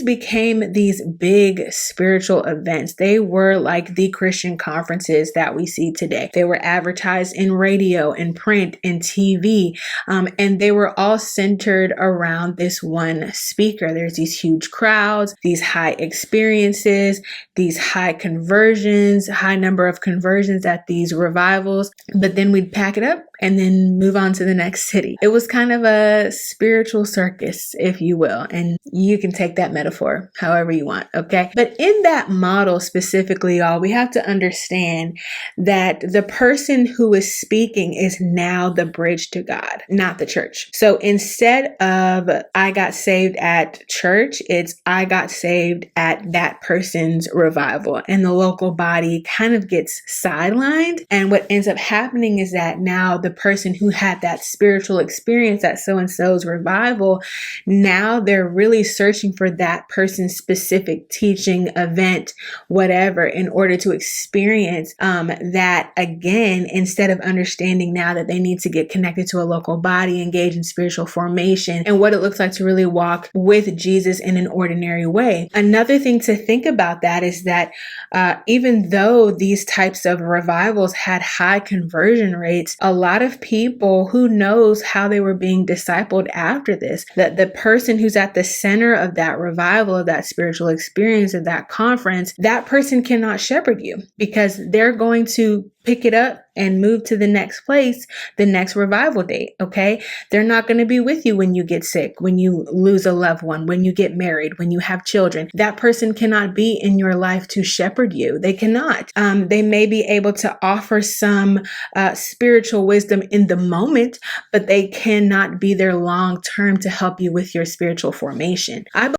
became these big spiritual events. They were like the Christian conferences that we see today. They were advertised in radio and print and TV, and they were all centered around this one speaker. There's these huge crowds, these high experiences, these high conversions, high number of conversions at these revivals, but then we'd pack it up and then move on to the next city. It was kind of a spiritual circus, if you will, and you can take that metaphor however you want, okay? But in that model specifically, y'all, we have to understand that the person who is speaking is now the bridge to God, not the church. So instead of I got saved at church, it's I got saved at that person's revival, and the local body kind of gets sidelined. And what ends up happening is that now the person who had that spiritual experience at so-and-so's revival, now they're really searching for that person's specific teaching, event, whatever, in order to experience that again, instead of understanding now that they need to get connected to a local body, engage in spiritual formation, and what it looks like to really walk with Jesus in an ordinary way. Another thing to think about that is that even though these types of revivals had high conversion rates, a lot of people, who knows how they were being discipled after this, that the person who's at the center of that revival, of that spiritual experience, of that conference, that person cannot shepherd you because they're going to pick it up and move to the next place, the next revival date, okay? They're not going to be with you when you get sick, when you lose a loved one, when you get married, when you have children. That person cannot be in your life to shepherd you. They cannot. They may be able to offer some spiritual wisdom in the moment, but they cannot be there long term to help you with your spiritual formation. I